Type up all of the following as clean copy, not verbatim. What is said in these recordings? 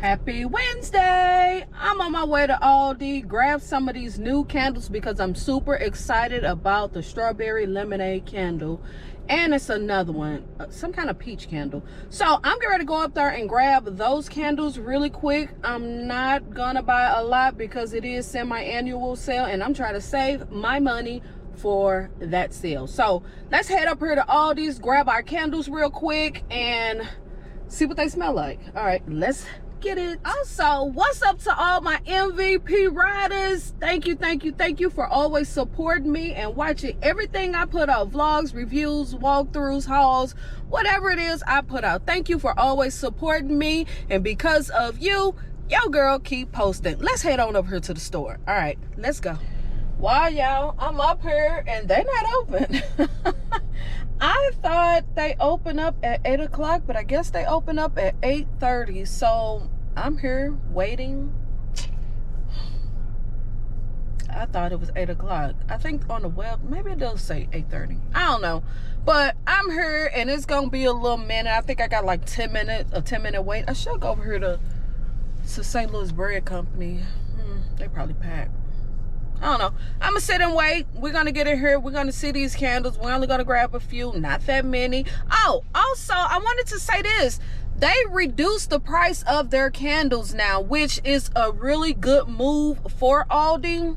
Happy Wednesday! I'm on my way to Aldi, grab some of these new candles because I'm super excited about the strawberry lemonade candle. And it's another one, some kind of peach candle. So I'm getting ready to go up there and grab those candles really quick. I'm not gonna buy a lot because it is semi-annual sale and I'm trying to save my money for that sale. So let's head up here to Aldi's, grab our candles real quick and see what they smell like. All right, let's get it. Also, what's up to all my MVP riders? Thank you for always supporting me and watching everything I put out. Vlogs, reviews, walkthroughs, hauls, whatever it is I put out. Thank you for always supporting me, and because of you, yo girl keep posting. Let's head on over here to the store. All right, let's go. Wow, y'all, I'm up here and they're not open. I thought they open up at 8 o'clock, but I guess they open up at 8:30. So I'm here waiting. I thought it was 8 o'clock. I think on the web, maybe it does say 8:30. I don't know. But I'm here and it's going to be a little minute. I think I got like 10 minutes, a 10-minute wait. I should go over here to St. Louis Bread Company. They probably packed. I don't know. I'm gonna sit and wait. We're gonna get in here. We're gonna see these candles. We're only gonna grab a few, not that many. Oh, also, I wanted to say this. They reduced the price of their candles now, which is a really good move for Aldi.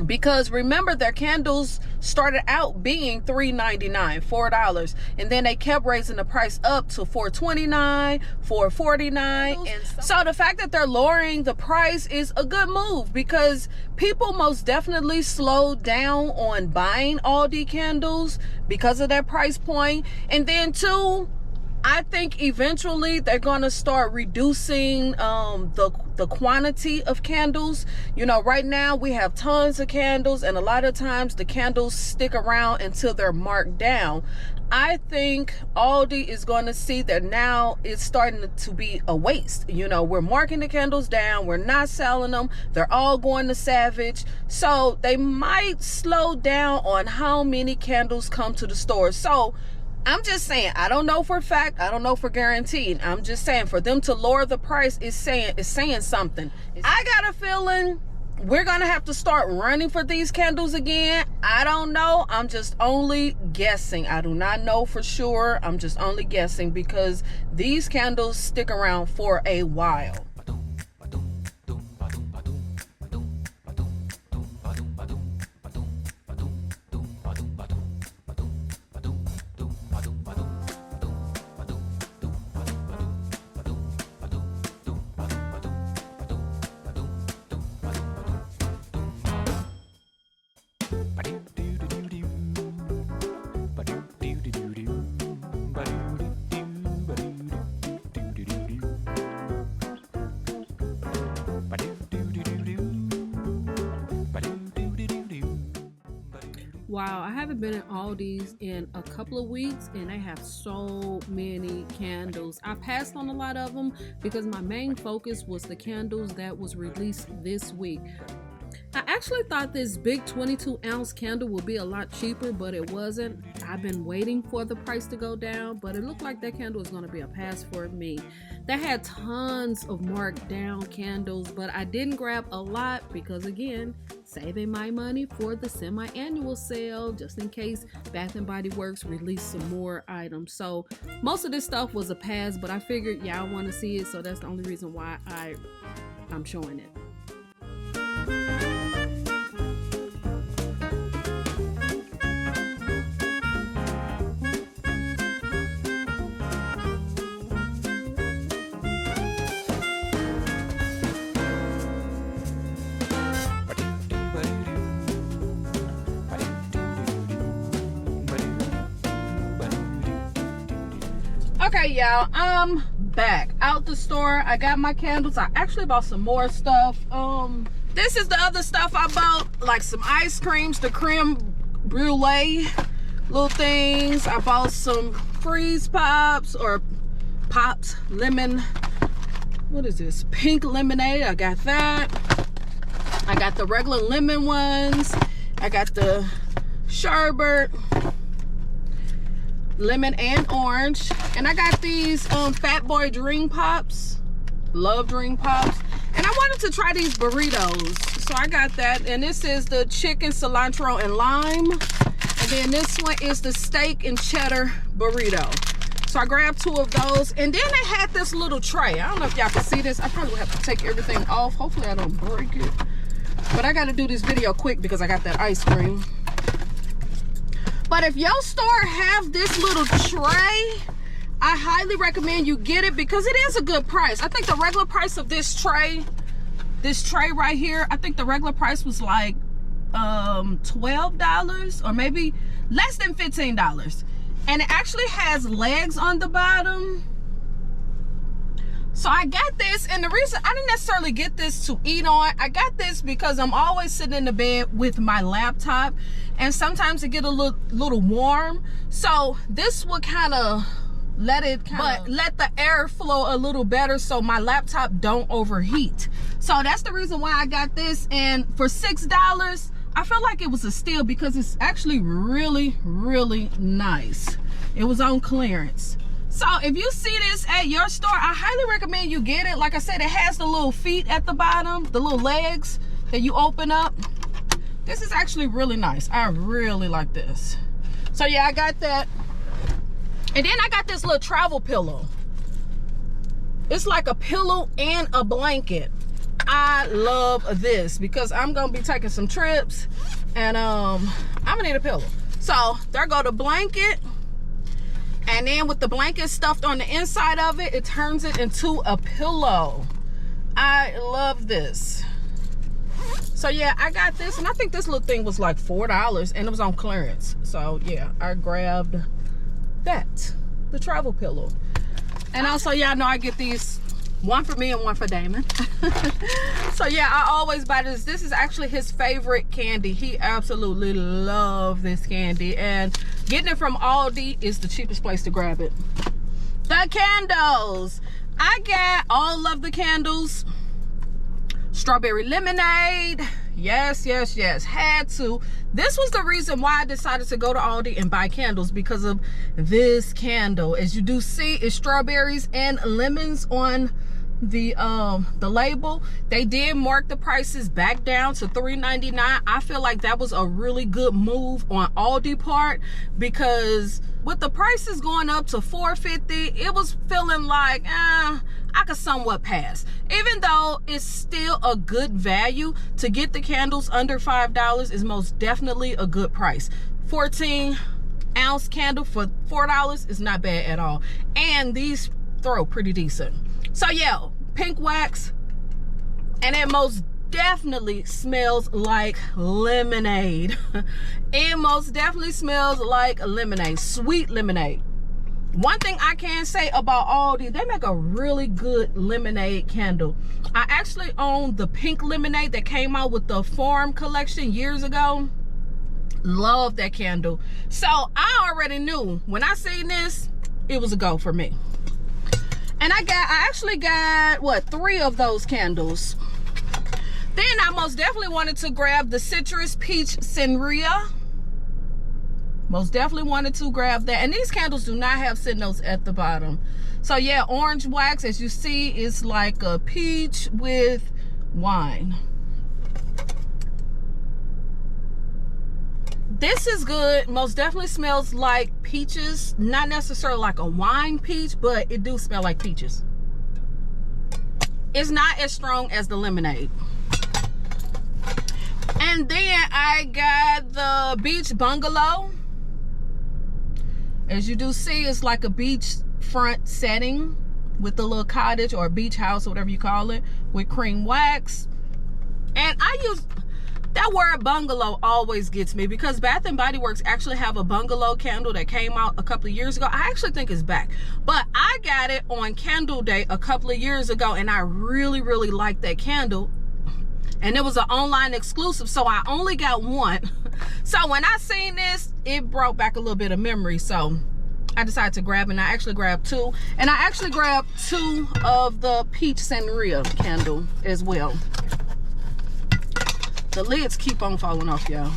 Because remember, their candles started out being $3.99, $4, and then they kept raising the price up to $4.29, $4.49. And so the fact that they're lowering the price is a good move because people most definitely slowed down on buying Aldi candles because of that price point. And then too, I think eventually they're going to start reducing the quantity of candles. You know, right now we have tons of candles and a lot of times the candles stick around until they're marked down. I think Aldi is going to see that now it's starting to be a waste. You know, we're marking the candles down. We're not selling them. They're all going to Savage. So they might slow down on how many candles come to the store. So I'm just saying, I don't know for a fact, I don't know for guaranteed. I'm just saying, for them to lower the price is saying something. I got a feeling we're gonna have to start running for these candles again. I don't know. I'm just only guessing. I do not know for sure. I'm just only guessing because these candles stick around for a while. Wow, I haven't been at Aldi's in a couple of weeks and they have so many candles. I passed on a lot of them because my main focus was the candles that was released this week. I actually thought this big 22-ounce candle would be a lot cheaper, but it wasn't. I've been waiting for the price to go down, but it looked like that candle is going to be a pass for me. They had tons of marked down candles, but I didn't grab a lot because, again, saving my money for the semi-annual sale, just in case Bath & Body Works released some more items. So most of this stuff was a pass, but I figured y'all want to see it, so that's the only reason why I'm showing it. Okay, y'all, I'm back out the store. I got my candles. I actually bought some more stuff. This is the other stuff I bought, like some ice creams, the creme brulee little things. I bought some freeze pops or pops, lemon. What is this? Pink lemonade. I got that. I got the regular lemon ones. I got the sherbet, lemon and orange, and I got these Fat Boy Dream Pops. Love Dream Pops. And I wanted to try these burritos. So I got that. And this is the chicken, cilantro, and lime. And then this one is the steak and cheddar burrito. So I grabbed 2 of those. And then they had this little tray. I don't know if y'all can see this. I probably have to take everything off. Hopefully I don't break it. But I got to do this video quick because I got that ice cream. But if your store have this little tray, I highly recommend you get it because it is a good price. I think the regular price of this tray right here, I think the regular price was like $12 or maybe less than $15. And it actually has legs on the bottom. So I got this, and the reason I didn't necessarily get this to eat on, I got this because I'm always sitting in the bed with my laptop, and sometimes it get a little warm. So this would kind of let the air flow a little better so my laptop don't overheat. So that's the reason why I got this. And for $6, I felt like it was a steal because it's actually really, really nice. It was on clearance. So if you see this at your store, I highly recommend you get it. Like I said, it has the little feet at the bottom, the little legs that you open up. This is actually really nice. I really like this. So yeah, I got that. And then I got this little travel pillow. It's like a pillow and a blanket. I love this because I'm gonna be taking some trips, and I'm gonna need a pillow. So there go the blanket. And then with the blanket stuffed on the inside of it, it turns it into a pillow. I love this. So yeah, I got this, and I think this little thing was like $4 and it was on clearance. So yeah, I grabbed that, the travel pillow. And also, y'all know I get these, one for me and one for Damon. So yeah, I always buy this. This is actually his favorite candy. He absolutely loves this candy, and getting it from Aldi is the cheapest place to grab it. The candles, I got all of the candles. Strawberry lemonade, yes, yes, yes, had to. This was the reason why I decided to go to Aldi and buy candles, because of this candle. As you do see, it's strawberries and lemons on the label. They did mark the prices back down to $3.99. I feel like that was a really good move on Aldi part, because with the prices going up to $4.50, it was feeling like I could somewhat pass. Even though it's still a good value, to get the candles under $5 is most definitely a good price. 14-ounce candle for $4 is not bad at all, and these throw pretty decent. So yeah, pink wax, and it most definitely smells like lemonade. It most definitely smells like lemonade, sweet lemonade. One thing I can say about Aldi, they make a really good lemonade candle. I actually own the pink lemonade that came out with the Farm collection years ago. Love that candle. So I already knew when I seen this, it was a go for me. And I actually got, what, 3 of those candles. Then I most definitely wanted to grab the Citrus Peach Sangria. Most definitely wanted to grab that. And these candles do not have scent notes at the bottom. So yeah, orange wax, as you see, is like a peach with wine. This is good. Most definitely smells like peaches. Not necessarily like a wine peach, but it do smell like peaches. It's not as strong as the lemonade. And then I got the Beach Bungalow. As you do see, it's like a beach front setting with a little cottage or a beach house or whatever you call it, with cream wax. And I use that word bungalow, always gets me, because Bath and Body Works actually have a bungalow candle that came out a couple of years ago. I actually think it's back, but I got it on Candle Day a couple of years ago, and I really, really liked that candle. And it was an online exclusive, so I only got one. So when I seen this, it brought back a little bit of memory. So I decided to grab it, and I actually grabbed 2. And I actually grabbed 2 of the Peach Sangria candle as well. The lids keep on falling off, y'all.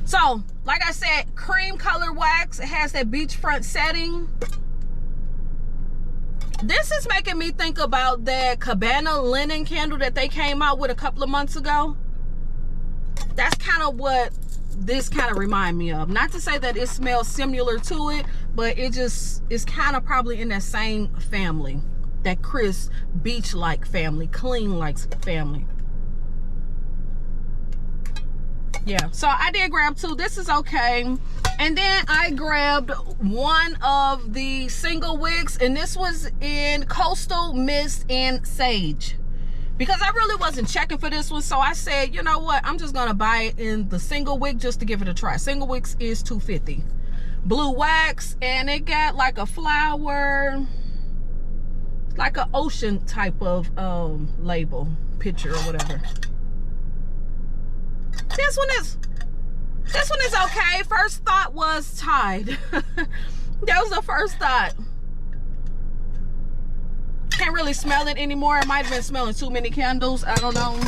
So, like I said, cream color wax. It has that beachfront setting. This is making me think about that Cabana linen candle that they came out with a couple of months ago. That's kind of what this kind of remind me of. Not to say that it smells similar to it, but it just is kind of probably in that same family, that crisp beach like family, clean like family. Yeah, so I did grab 2. This is okay. And then I grabbed one of the single wicks, and this was in Coastal Mist and Sage, because I really wasn't checking for this one. So I said, you know what, I'm just gonna buy it in the single wick just to give it a try. Single wicks is $2.50. Blue wax, and it got like a flower, like an ocean type of label, picture or whatever. This one is okay. First thought was Tide. That was the first thought. Can't really smell it anymore. It might have been smelling too many candles. I don't know.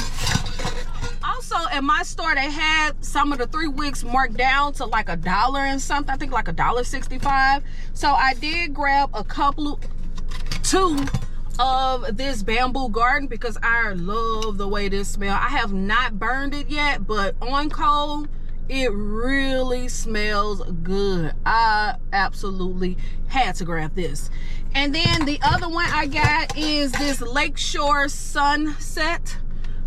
Also, in my store, they had some of the 3 wicks marked down to like $1 and something. I think like $1.65. So I did grab a couple, 2 of this Bamboo Garden, because I love the way this smells. I have not burned it yet, but on cold, it really smells good. I absolutely had to grab this. And then the other one I got is this Lakeshore Sunset.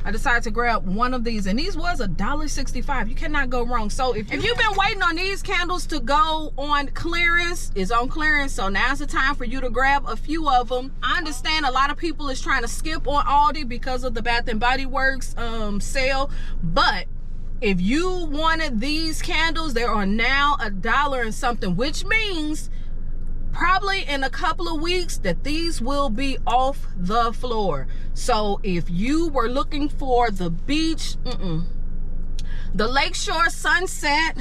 I decided to grab one of these, and these was $1.65. You cannot go wrong. So if you've been waiting on these candles to go on clearance, it's on clearance, so now's the time for you to grab a few of them. I understand a lot of people is trying to skip on Aldi because of the Bath and Body Works sale, but if you wanted these candles, they are now $1 and something, which means probably in a couple of weeks that these will be off the floor. So if you were looking for the beach, the Lakeshore Sunset,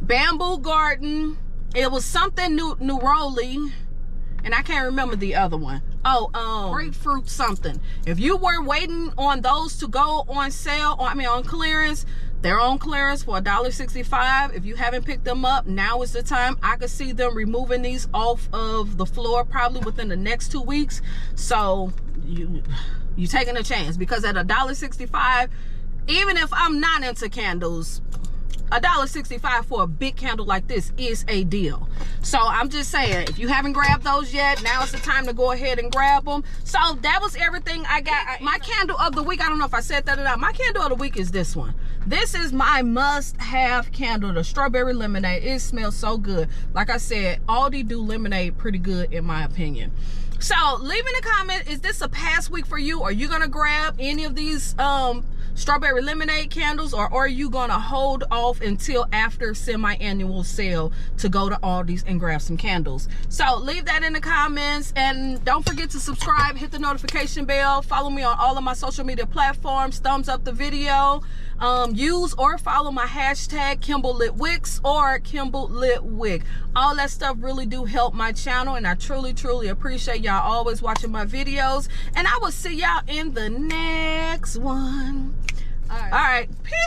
Bamboo Garden, it was something Neroli, and I can't remember the other one. Grapefruit something. If you were waiting on those to go on sale, or I mean on clearance, they're on clearance for $1.65. If you haven't picked them up, now is the time. I could see them removing these off of the floor probably within the next 2 weeks. So you taking a chance, because at $1.65, even if I'm not into candles, $1.65 for a big candle like this is a deal. So I'm just saying, if you haven't grabbed those yet, now is the time to go ahead and grab them. So that was everything I got. My candle of the week, I don't know if I said that or not. My candle of the week is this one. This is my must-have candle, the strawberry lemonade. It smells so good. Like I said, Aldi do lemonade pretty good in my opinion. So leave in the comment, is this a pass week for you? Are you gonna grab any of these strawberry lemonade candles, or are you gonna hold off until after semi-annual sale to go to Aldi's and grab some candles? So leave that in the comments, and don't forget to subscribe, hit the notification bell, follow me on all of my social media platforms, thumbs up the video, use or follow my hashtag KimbleLitWicks or KimbleLitWick. All that stuff really do help my channel, and I truly appreciate y'all always watching my videos, and I will see y'all in the next one. All right. Peace.